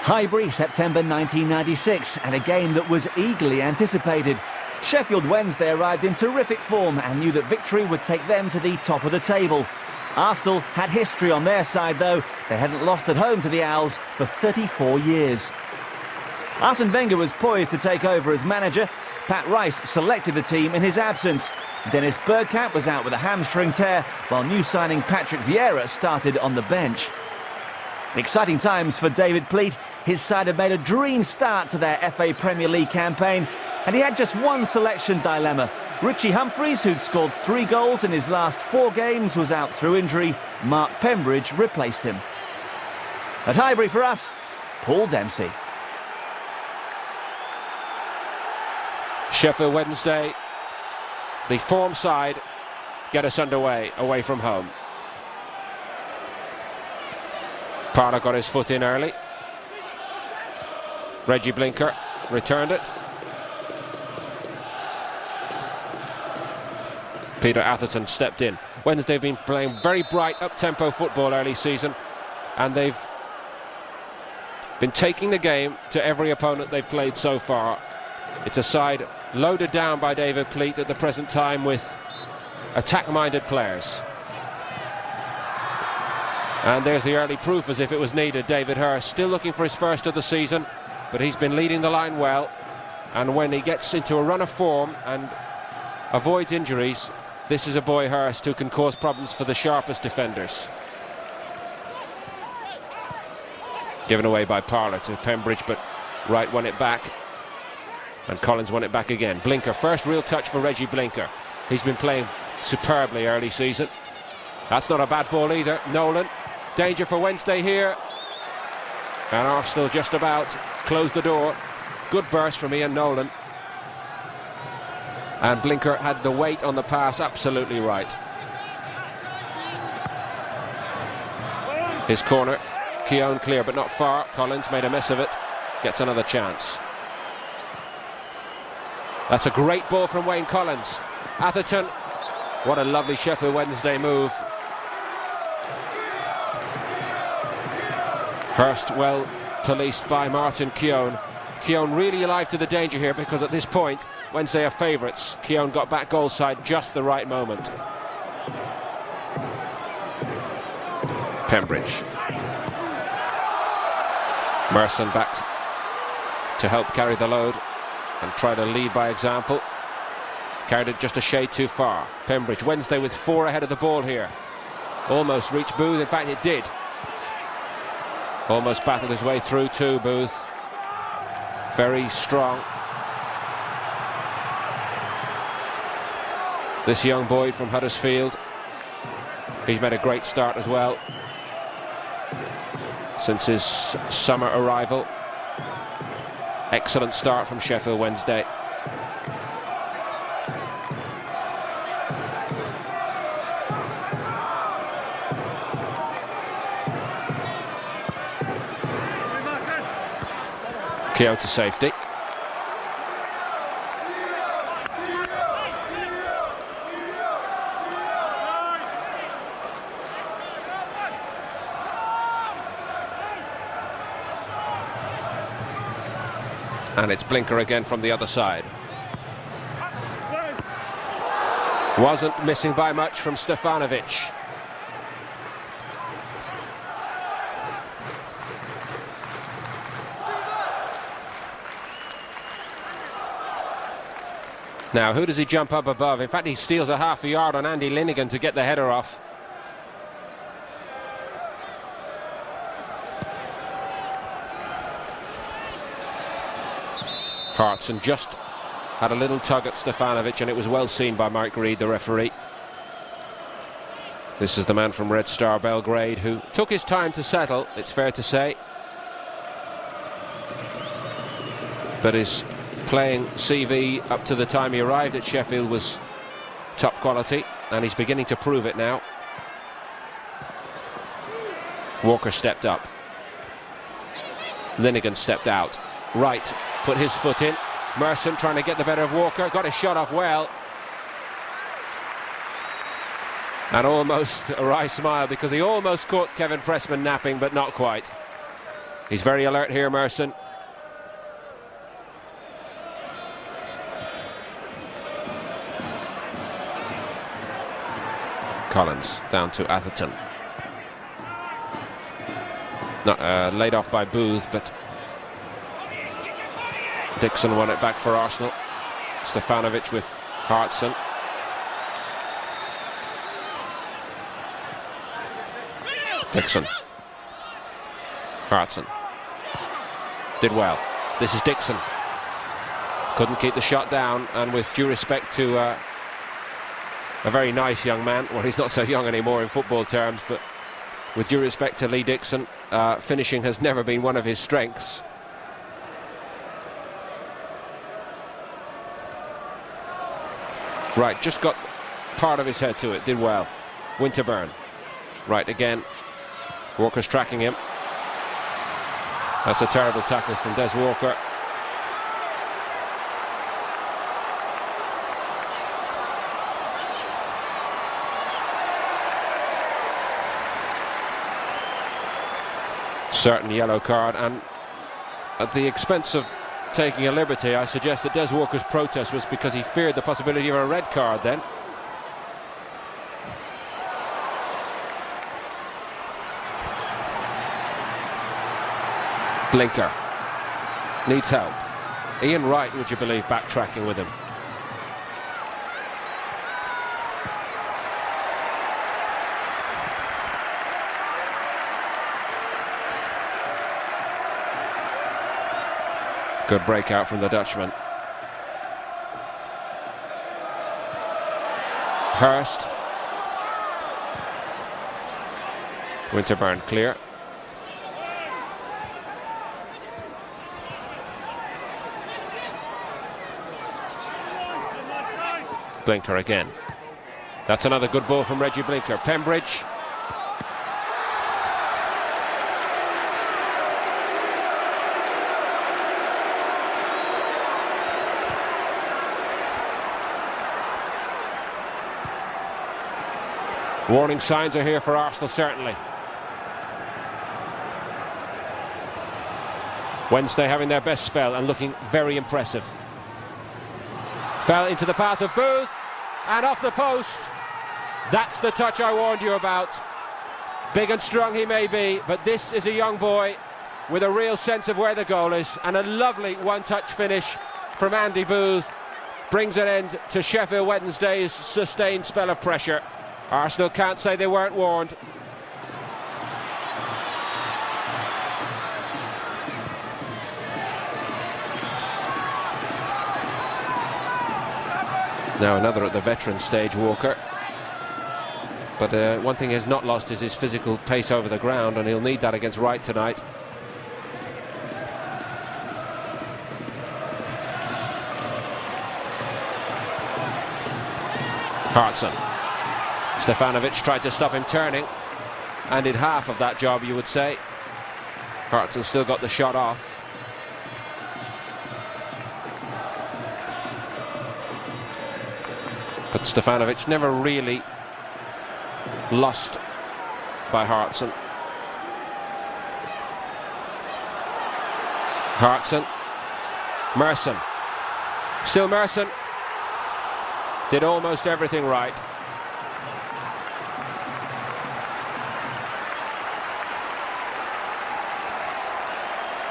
Highbury, September 1996, and a game that was eagerly anticipated. Sheffield Wednesday arrived in terrific form and knew that victory would take them to the top of the table. Arsenal had history on their side though. They hadn't lost at home to the Owls for 34 years. Arsene Wenger was poised to take over as manager. Pat Rice selected the team in his absence. Dennis Bergkamp was out with a hamstring tear, while new signing Patrick Vieira started on the bench. Exciting times for David Platt. His side had made a dream start to their FA Premier League campaign, and he had just one selection dilemma. Ritchie Humphreys, who'd scored 3 goals in his last 4 games, was out through injury. Mark Pembridge replaced him. At Highbury for us, Paul Dempsey. Sheffield Wednesday, the form side, get us underway away from home. Parlour got his foot in early. Regi Blinker returned it. Peter Atherton stepped in. Wednesday have been playing very bright, up-tempo football early season, and they've been taking the game to every opponent they've played so far. It's a side loaded down by David Platt at the present time with attack-minded players. And there's the early proof, as if it was needed. David Hirst still looking for his first of the season, but he's been leading the line well, and when he gets into a run of form and avoids injuries, this is a boy, Hirst, who can cause problems for the sharpest defenders. Given away by Parlour to Pembridge, but Wright won it back, and Collins won it back again. Blinker, first real touch for Regi Blinker. He's been playing superbly early season. That's not a bad ball either. Nolan, danger for Wednesday here, and Arsenal just about closed the door. Good burst from Ian Nolan, and Blinker had the weight on the pass absolutely right. His corner, Keown clear but not far. Collins made a mess of it, gets another chance. That's a great ball from Wayne Collins. Atherton, what a lovely Sheffield Wednesday move. Hirst well policed by Martin Keown. Keown really alive to the danger here, because at this point Wednesday are favourites. Keown got back goal side just the right moment. Pembridge. Merson back to help carry the load and try to lead by example. Carried it just a shade too far. Pembridge, Wednesday with 4 ahead of the ball here. Almost reached Booth, in fact it did. Almost battled his way through to Booth. Very strong. This young boy from Huddersfield, he's made a great start as well since his summer arrival. Excellent start from Sheffield Wednesday. Keown to safety. And it's Blinker again from the other side. Wasn't missing by much from Stefanović. Now, who does he jump up above? In fact, he steals a half a yard on Andy Linghan to get the header off. Hartson just had a little tug at Stefanović, and it was well seen by Mike Reid, the referee. This is the man from Red Star Belgrade, who took his time to settle, it's fair to say, but his playing CV up to the time he arrived at Sheffield was top quality, and he's beginning to prove it now. Walker stepped up. Linghan stepped out. Wright put his foot in. Merson trying to get the better of Walker, got his shot off well. And almost a wry smile, because he almost caught Kevin Pressman napping, but not quite. He's very alert here, Merson. Collins down to Atherton. Not laid off by Booth, but Dixon won it back for Arsenal. Stefanović with Hartson. Dixon. Hartson. Did well. This is Dixon. Couldn't keep the shot down, and with due respect to a very nice young man, well, he's not so young anymore in football terms, but with due respect to Lee Dixon, finishing has never been one of his strengths. Right, just got part of his head to it, did well. Winterburn. Right again. Walker's tracking him. That's a terrible tackle from Des Walker. Certain yellow card, and at the expense of taking a liberty, I suggest that Des Walker's protest was because he feared the possibility of a red card then. Blinker needs help. Ian Wright, would you believe, backtracking with him. Good breakout from the Dutchman. Hirst. Winterburn clear. Blinker again. That's another good ball from Regi Blinker. Pembridge. Warning signs are here for Arsenal, certainly. Wednesday having their best spell and looking very impressive. Fell into the path of Booth and off the post. That's the touch I warned you about. Big and strong he may be, but this is a young boy with a real sense of where the goal is, and a lovely one-touch finish from Andy Booth brings an end to Sheffield Wednesday's sustained spell of pressure. Arsenal can't say they weren't warned. Now another at the veteran stage, Walker. But one thing he has not lost is his physical pace over the ground, and he'll need that against Wright tonight. Hartson. Stefanović tried to stop him turning and did half of that job, you would say. Hartson still got the shot off. But Stefanović never really lost by Hartson. Hartson. Merson. Still Merson. Did almost everything right.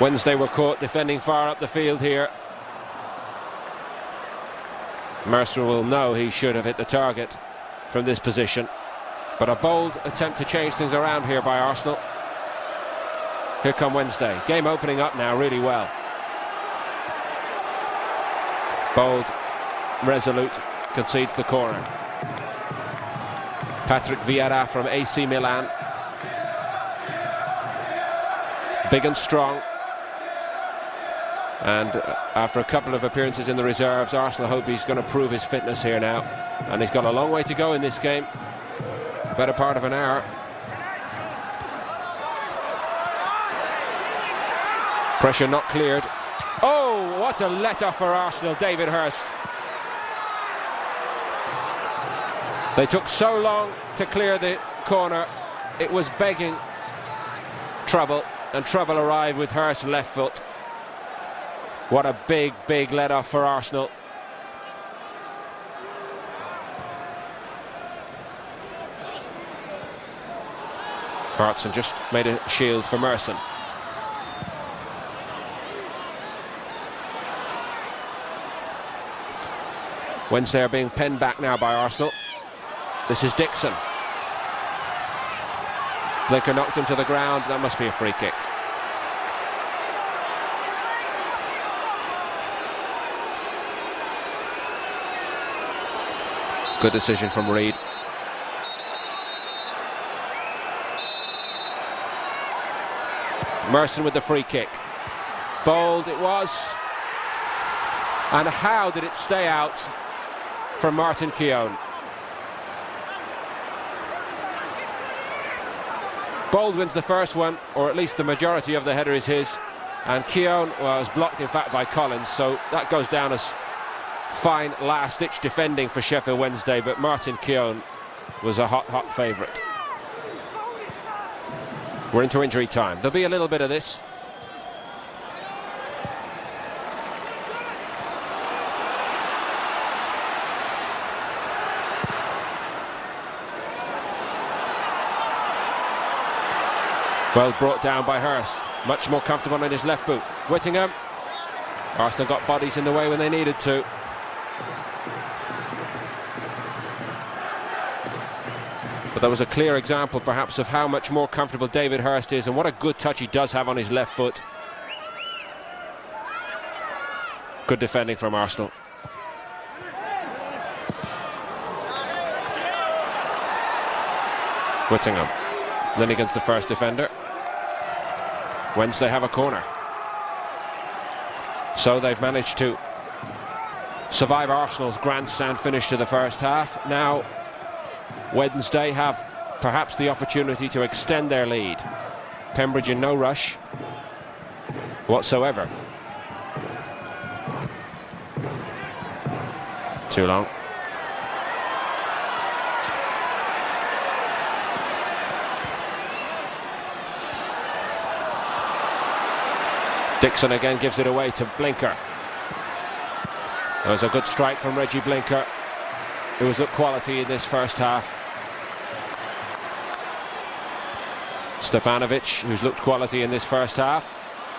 Wednesday were caught defending far up the field here. Merson will know he should have hit the target from this position, but a bold attempt to change things around here by Arsenal. Here come Wednesday. Game opening up now really well. Bould, resolute, concedes the corner. Patrick Vieira from AC Milan. Big and strong. And after a couple of appearances in the reserves, Arsenal hope he's going to prove his fitness here now. And he's got a long way to go in this game. Better part of an hour. Pressure not cleared. Oh, what a let-off for Arsenal, David Hirst. They took so long to clear the corner. It was begging trouble. and trouble arrived with Hirst left foot. What a big let-off for Arsenal. Hartson just made a shield for Merson. Wednesday are being penned back now by Arsenal. This is Dixon. Blinker knocked him to the ground. That must be a free kick. Good decision from Reid. Merson with the free kick. Bould it was. And how did it stay out from Martin Keown? Bould wins the first one, or at least the majority of the header is his, and Keown was blocked in fact by Collins, so that goes down as fine last-ditch defending for Sheffield Wednesday, but Martin Keown was a hot favourite. We're into injury time. There'll be a little bit of this. Well brought down by Hirst, much more comfortable on his left boot. Whittingham. Arsenal got bodies in the way when they needed to. But that was a clear example perhaps of how much more comfortable David Hirst is, and what a good touch he does have on his left foot. Good defending from Arsenal. Whittingham. Linghan's the first defender. Wednesday have a corner. So they've managed to survive Arsenal's grandstand finish to the first half. Now Wednesday have perhaps the opportunity to extend their lead. Pembridge in no rush whatsoever. Too long. Dixon again gives it away to Blinker. That was a good strike from Regi Blinker, who has looked quality in this first half. Stefanović, who's looked quality in this first half.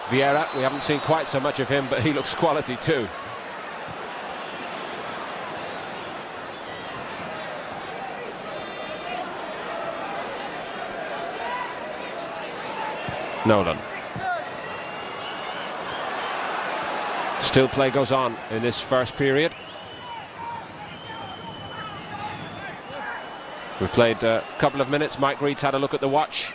Vieira, we haven't seen quite so much of him, but he looks quality too. Nolan. Still play goes on in this first period. We've played a couple of minutes. Mike Reed's had a look at the watch.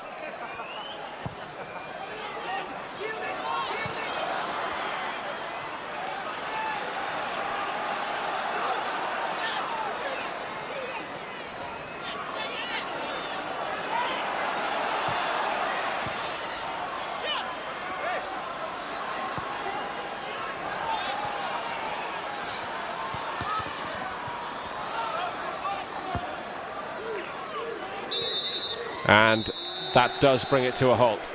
And that does bring it to a halt.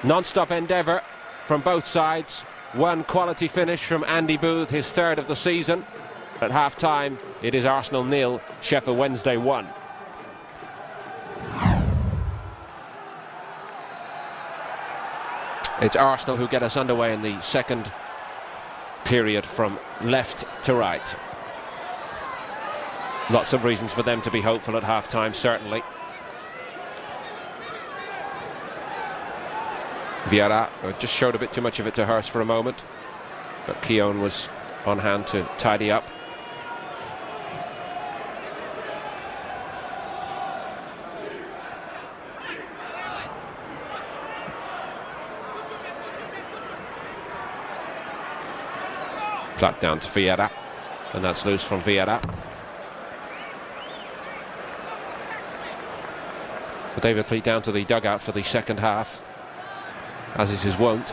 Non-stop endeavour from both sides. One quality finish from Andy Booth, his third of the season. At half-time, it is Arsenal 0, Sheffield Wednesday 1. It's Arsenal who get us underway in the second period from left to right. Lots of reasons for them to be hopeful at half-time, certainly. Vieira just showed a bit too much of it to Hirst for a moment, but Keown was on hand to tidy up. Platt down to Vieira, and that's loose from Vieira. But David Platt down to the dugout for the second half, as is his wont.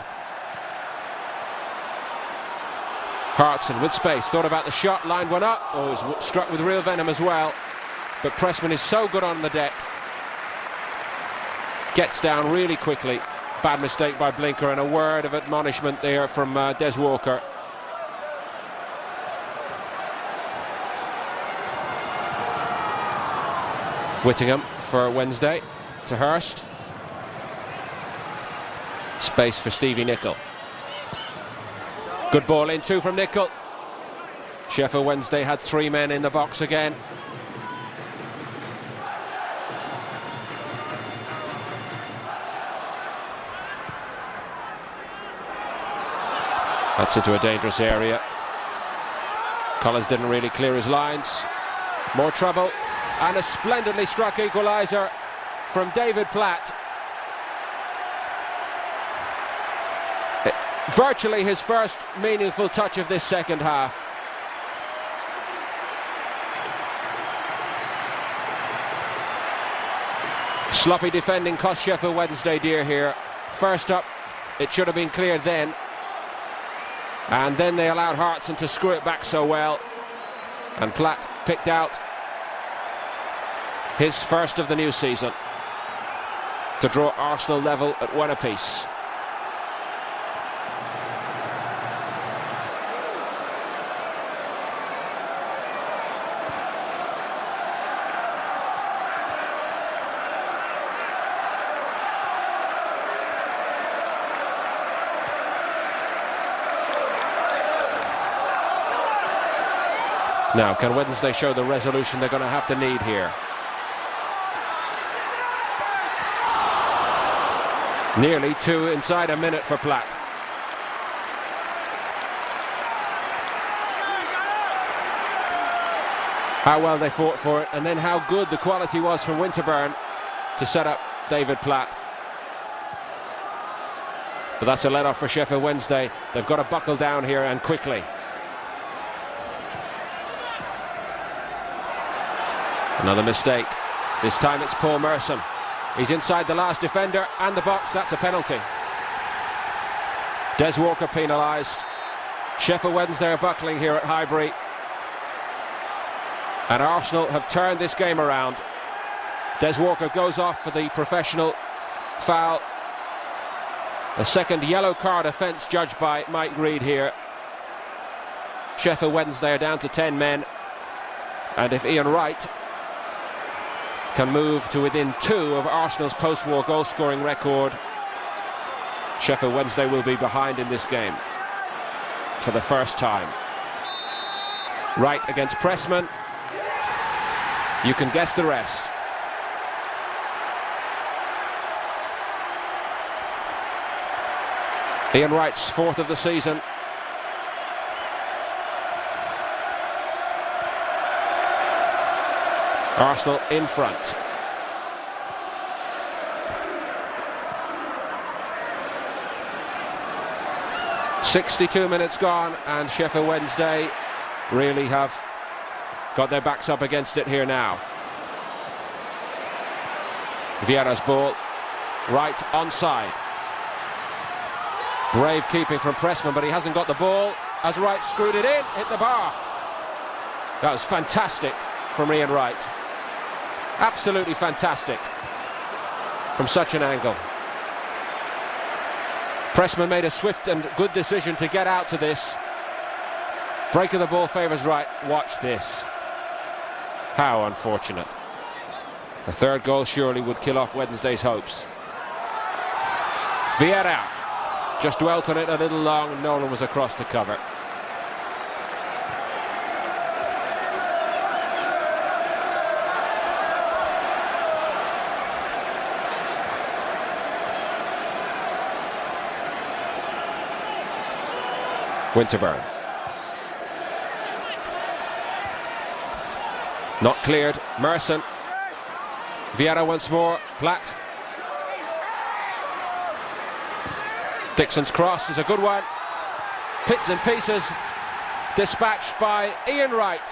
Hartson with space, thought about the shot, lined one up. Oh, was struck with real venom as well. But Pressman is so good on the deck. Gets down really quickly, bad mistake by Blinker, and a word of admonishment there from Des Walker. Whittingham for Wednesday to Hirst. Space for Stevie Nicol. Good ball in, two from Nicol. Sheffield Wednesday had 3 men in the box again. That's into a dangerous area. Collins didn't really clear his lines. More trouble, and a splendidly struck equaliser from David Platt. Virtually his first meaningful touch of this second half. Sloppy defending cost Sheffield Wednesday dear here. First up, it should have been cleared then. And then they allowed Hartson to screw it back so well. And Platt picked out his first of the new season to draw Arsenal level at 1 apiece. Now, can Wednesday show the resolution they're going to have to need here? Nearly 2 inside a minute for Platt. How well they fought for it, and then how good the quality was from Winterburn to set up David Platt. But that's a let-off for Sheffield Wednesday. They've got to buckle down here, and quickly. Another mistake. This time it's Paul Merson. He's inside the last defender and the box. That's a penalty. Des Walker penalised. Sheffield Wednesday are buckling here at Highbury. And Arsenal have turned this game around. Des Walker goes off for the professional foul. A second yellow card offence judged by Mike Reid here. Sheffield Wednesday are down to 10 men. And if Ian Wright can move to within 2 of Arsenal's post-war goal-scoring record, Sheffield Wednesday will be behind in this game for the first time. Wright against Pressman. You can guess the rest. Ian Wright's 4th of the season. Arsenal in front. "62 minutes gone, and Sheffield Wednesday really have got their backs up against it here now. Vieira's ball, Wright onside. Brave keeping from Pressman, but he hasn't got the ball as Wright screwed it in, hit the bar. That was fantastic from Ian Wright. Absolutely fantastic from such an angle. Pressman made a swift and good decision to get out to this. Break of the ball favours Wright. Watch this. How unfortunate. A third goal surely would kill off Wednesday's hopes. Vieira just dwelt on it a little long. Nolan was across to cover. Winterburn. Not cleared. Merson. Vieira once more. Platt. Dixon's cross is a good one. Bits and pieces. Dispatched by Ian Wright.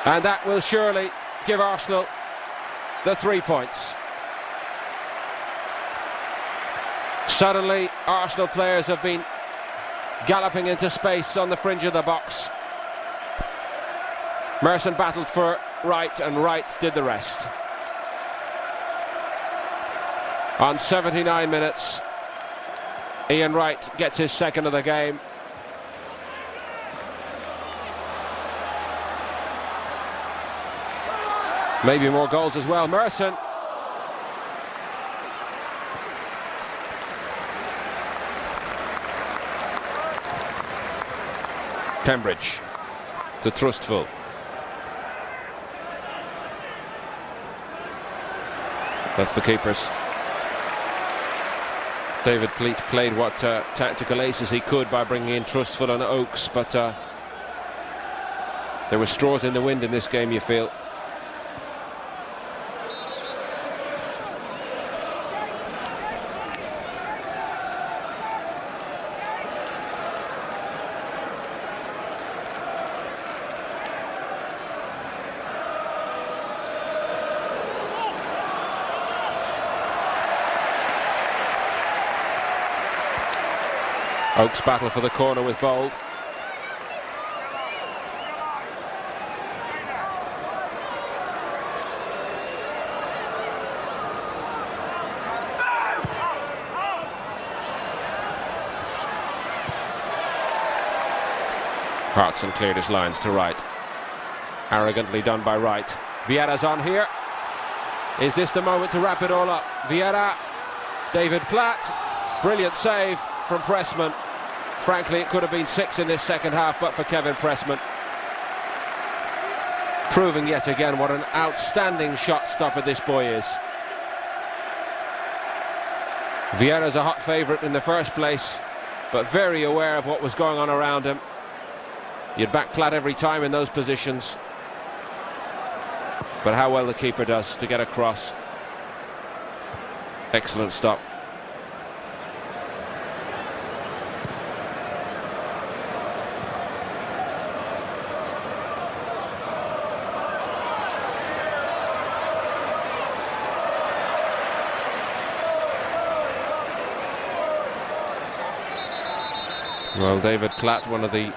And that will surely give Arsenal the 3 points. Suddenly, Arsenal players have been galloping into space on the fringe of the box. Merson battled for Wright, and Wright did the rest. On 79 minutes, Ian Wright gets his second of the game. Maybe more goals as well. Merson. Pembridge to Trustfull. That's the keepers. David Platt played what tactical aces he could by bringing in Trustfull and Oakes, but there were straws in the wind in this game, you feel. Oakes battle for the corner with Bould. Hartson cleared his lines to Wright. Arrogantly done by Wright. Vieira's on here. Is this the moment to wrap it all up? Vieira, David Platt, brilliant save from Pressman. Frankly, it could have been 6 in this second half, but for Kevin Pressman. Proving yet again what an outstanding shot stopper this boy is. Vieira's a hot favourite in the first place, but very aware of what was going on around him. You'd back Platt every time in those positions. But how well the keeper does to get across. Excellent stop. Well, David Platt, one of the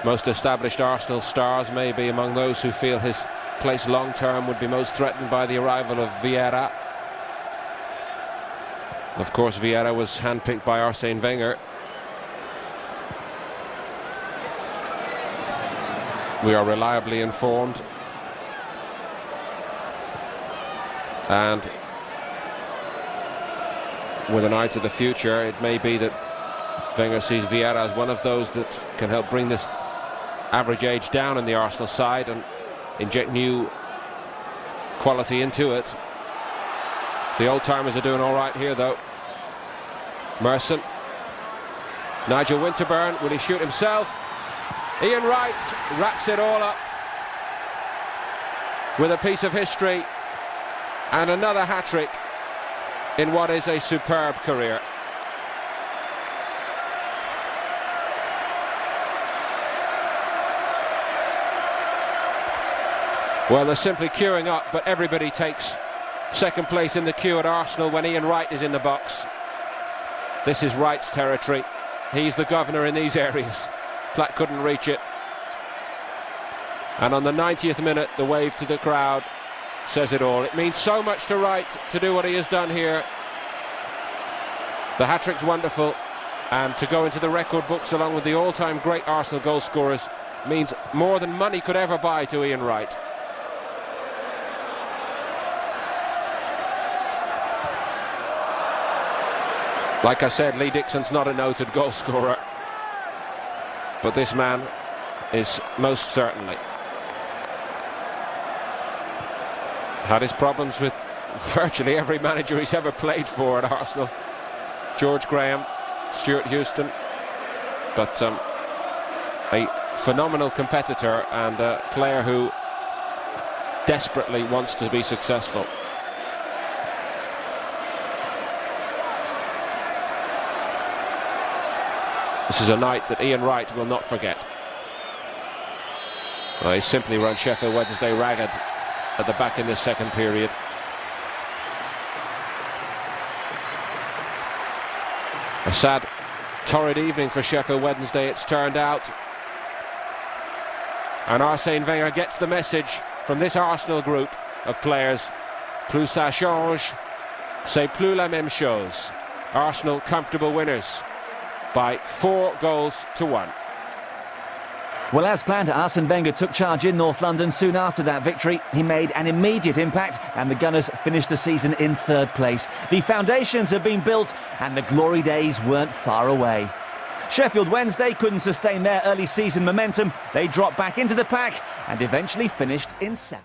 most established Arsenal stars, maybe among those who feel his place long-term would be most threatened by the arrival of Vieira. Of course, Vieira was handpicked by Arsene Wenger. We are reliably informed. And with an eye to the future, it may be that Wenger sees Vieira as one of those that can help bring this average age down in the Arsenal side and inject new quality into it. The old-timers are doing all right here, though. Merson. Nigel Winterburn, will he shoot himself? Ian Wright wraps it all up with a piece of history and another hat-trick in what is a superb career. Well, they're simply queuing up, but everybody takes second place in the queue at Arsenal when Ian Wright is in the box. This is Wright's territory. He's the governor in these areas. Platt couldn't reach it. And on the 90th minute, the wave to the crowd says it all. It means so much to Wright to do what he has done here. The hat-trick's wonderful, and to go into the record books along with the all-time great Arsenal goal scorers means more than money could ever buy to Ian Wright. Like I said, Lee Dixon's not a noted goal scorer, but this man is most certainly. Had his problems with virtually every manager he's ever played for at Arsenal. George Graham, Stuart Houston, but a phenomenal competitor and a player who desperately wants to be successful. This is a night that Ian Wright will not forget. Well, he simply run Sheffield Wednesday ragged at the back in this second period. A sad, torrid evening for Sheffield Wednesday it's turned out. And Arsene Wenger gets the message from this Arsenal group of players. Plus ça change, C'est plus la même chose. Arsenal comfortable winners by 4-1. Well, as planned, Arsene Wenger took charge in North London soon after that victory. He made an immediate impact and the Gunners finished the season in 3rd place. The foundations have been built and the glory days weren't far away. Sheffield Wednesday couldn't sustain their early season momentum. They dropped back into the pack and eventually finished in 7th.